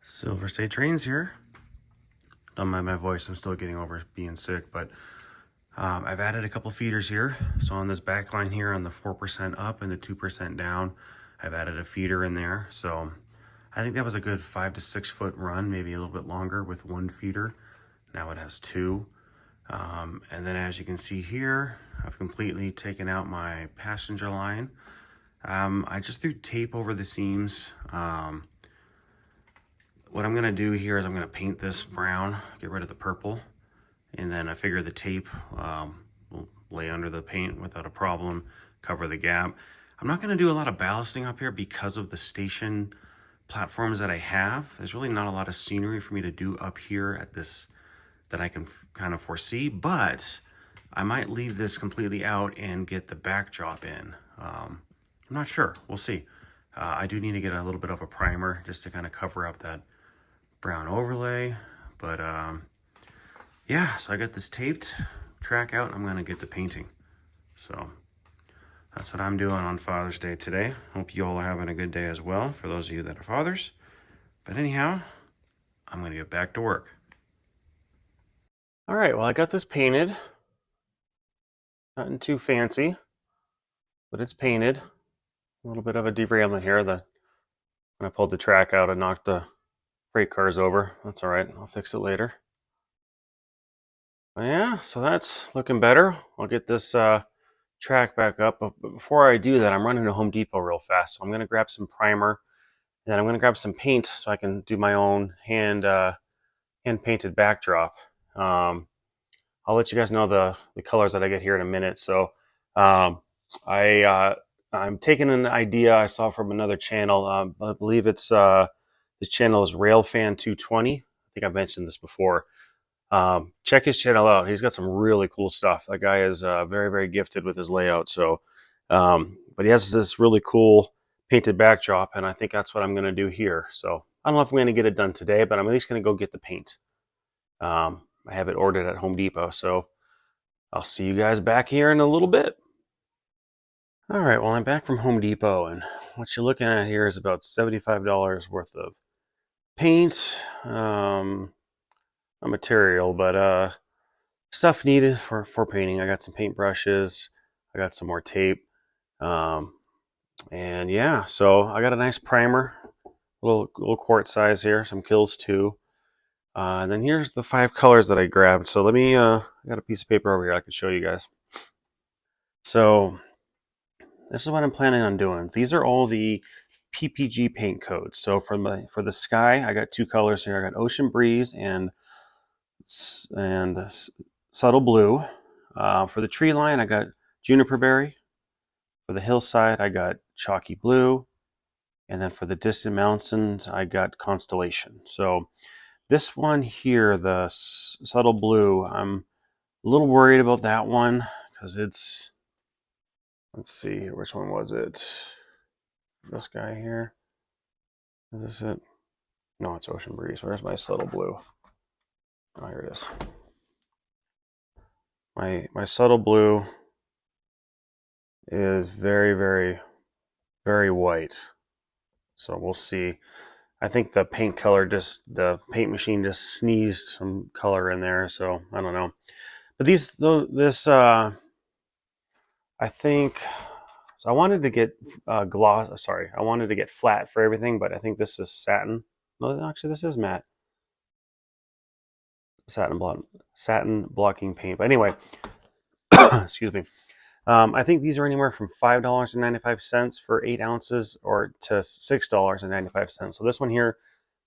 Silver State Trains here. Don't mind my voice, I'm still getting over being sick, but I've added a couple feeders here. So on this back line here on the 4% up and the 2% down, I've added a feeder in there. So I think that was a good 5 to 6 foot run, maybe a little bit longer with one feeder. Now it has two. And then as you can see here, I've completely taken out my passenger line. I just threw tape over the seams. What I'm gonna do here is I'm gonna paint this brown, get rid of the purple, and then I figure the tape will lay under the paint without a problem, cover the gap. I'm not gonna do a lot of ballasting up here because of the station platforms that I have. There's really not a lot of scenery for me to do up here at this that I can kind of foresee, but I might leave this completely out and get the backdrop in. I'm not sure, we'll see. I do need to get a little bit of a primer just to kind of cover up that brown overlay, but yeah, so I got this taped track out and I'm gonna get the painting. So that's what I'm doing on Father's Day today. Hope you all are having a good day as well, for those of you that are fathers. But anyhow, I'm gonna get back to work. All right, well, I got this painted. Nothing too fancy, but it's painted. A little bit of a derailment here. When I pulled the track out, I knocked the freight cars over. That's all right, I'll fix it later. But yeah, so that's looking better. I'll get this track back up. But before I do that, I'm running to Home Depot real fast. So I'm gonna grab some primer, and then I'm gonna grab some paint so I can do my own hand painted backdrop. I'll let you guys know the colors that I get here in a minute. So I'm taking an idea I saw from another channel. I believe it's this channel is Railfan220. I think I've mentioned this before. Check his channel out. He's got some really cool stuff. That guy is very, very gifted with his layout. So, but he has this really cool painted backdrop, and I think that's what I'm going to do here. So I don't know if I'm going to get it done today, but I'm at least going to go get the paint. I have it ordered at Home Depot, so I'll see you guys back here in a little bit. All right, well, I'm back from Home Depot, and what you're looking at here is about $75 worth of paint. Material, but stuff needed for painting. I got some paint brushes, I got some more tape, and yeah, so I got a nice primer, little quart size here, some Kills 2, and then here's the 5 colors that I grabbed. So let me I got a piece of paper over here I can show you guys. So this is what I'm planning on doing. These are all the PPG paint codes. So for the sky, I got 2 colors here. I got Ocean Breeze and Subtle Blue. For the tree line, I got Juniper Berry. For the hillside, I got Chalky Blue. And then for the distant mountains, I got Constellation. So this one here, the Subtle Blue, I'm a little worried about that one because it's, let's see, which one was it? This guy here. Is this it? No, it's Ocean Breeze. Where's my Subtle Blue? Oh, here it is. My Subtle Blue is very, very, very white. So we'll see. I think the paint paint machine just sneezed some color in there. So I don't know. But I think, so I wanted to get gloss, I wanted to get flat for everything, but I think this is satin. No, actually this is matte. Satin blocking paint. But anyway, excuse me. I think these are anywhere from $5.95 for 8 ounces or to $6.95. So this one here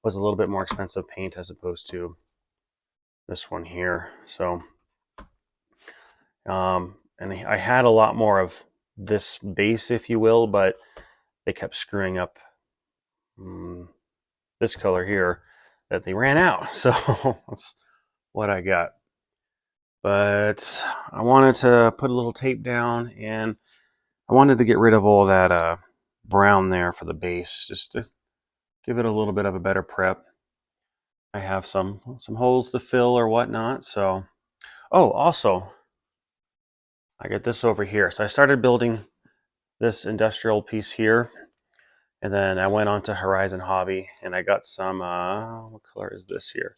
was a little bit more expensive paint as opposed to this one here. So, and I had a lot more of this base, if you will, but they kept screwing up this color here that they ran out. So that's what I got. But I wanted to put a little tape down, and I wanted to get rid of all that brown there for the base, just to give it a little bit of a better prep. I have some holes to fill or whatnot. So, oh, also, I got this over here. So I started building this industrial piece here, And then I went on to Horizon Hobby and I got some, what color is this here?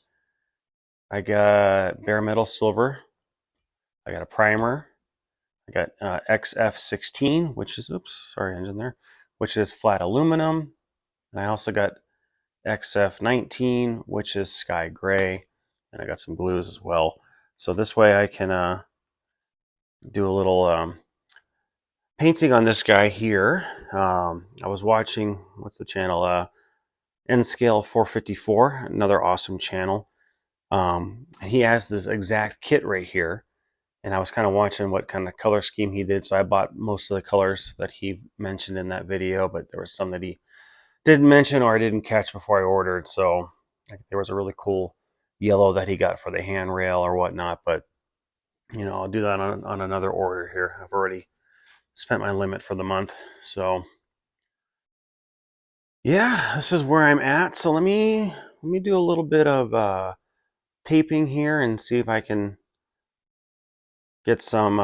I got bare metal silver. I got a primer. I got XF16, which is, oops, sorry, engine there, which is flat aluminum. And I also got XF19, which is sky gray. And I got some blues as well. So this way I can do a little painting on this guy here. I was watching, what's the channel? N-Scale 454, another awesome channel. He has this exact kit right here. And I was kind of watching what kind of color scheme he did. So I bought most of the colors that he mentioned in that video, but there was some that he didn't mention or I didn't catch before I ordered. So there was a really cool yellow that he got for the handrail or whatnot. But, you know, I'll do that on another order here. I've already spent my limit for the month. So yeah, this is where I'm at. So let me do a little bit of taping here and see if I can get some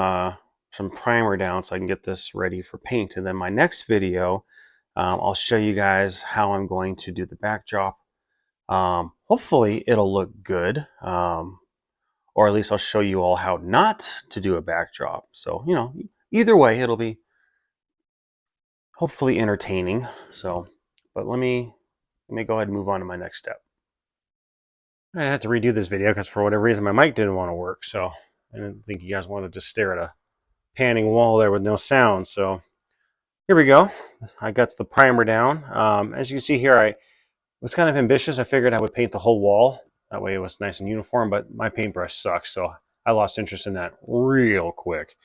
primer down so I can get this ready for paint. And then my next video, I'll show you guys how I'm going to do the backdrop. Hopefully it'll look good, or at least I'll show you all how not to do a backdrop. So, you know, either way, it'll be hopefully entertaining. So, but let me go ahead and move on to my next step. I had to redo this video because for whatever reason my mic didn't want to work. So I didn't think you guys wanted to stare at a panning wall there with no sound. So here we go. I got the primer down. As you can see here, I was kind of ambitious. I figured I would paint the whole wall. That way it was nice and uniform, but my paintbrush sucks. So I lost interest in that real quick.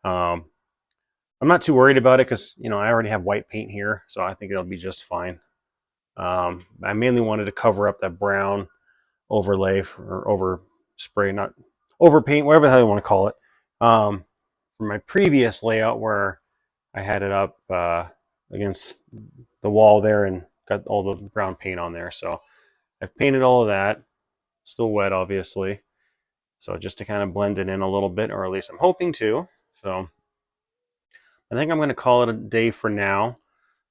I'm not too worried about it because, you know, I already have white paint here. So I think it'll be just fine. I mainly wanted to cover up that brown overlay or over spray, not over paint, whatever the hell you want to call it. From my previous layout where I had it up against the wall there and got all the brown paint on there. So I've painted all of that. Still wet, obviously. So just to kind of blend it in a little bit, or at least I'm hoping to. So I think I'm going to call it a day for now.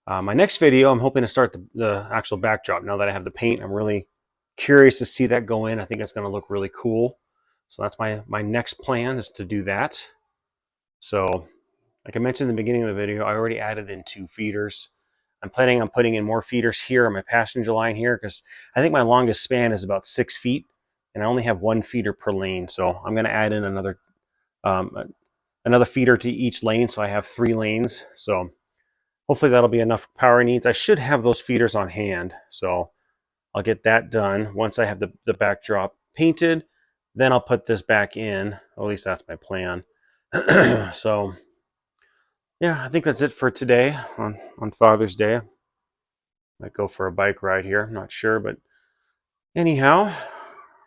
My next video, I'm hoping to start the actual backdrop. Now that I have the paint, I'm really curious to see that go in. I think it's going to look really cool. So that's my next plan, is to do that. So like I mentioned in the beginning of the video, I already added in 2 feeders. I'm planning on putting in more feeders here on my passenger line here because I think my longest span is about 6 feet and I only have 1 feeder per lane. So I'm going to add in another feeder to each lane, so I have 3 lanes. So hopefully that'll be enough power needs. I should have those feeders on hand, so I'll get that done. Once I have the backdrop painted, then I'll put this back in. At least that's my plan. So yeah, I think that's it for today on Father's Day. Might go for a bike ride here, I'm not sure, but anyhow,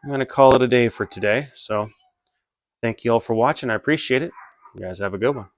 I'm going to call it a day for today. So thank you all for watching. I appreciate it. You guys have a good one.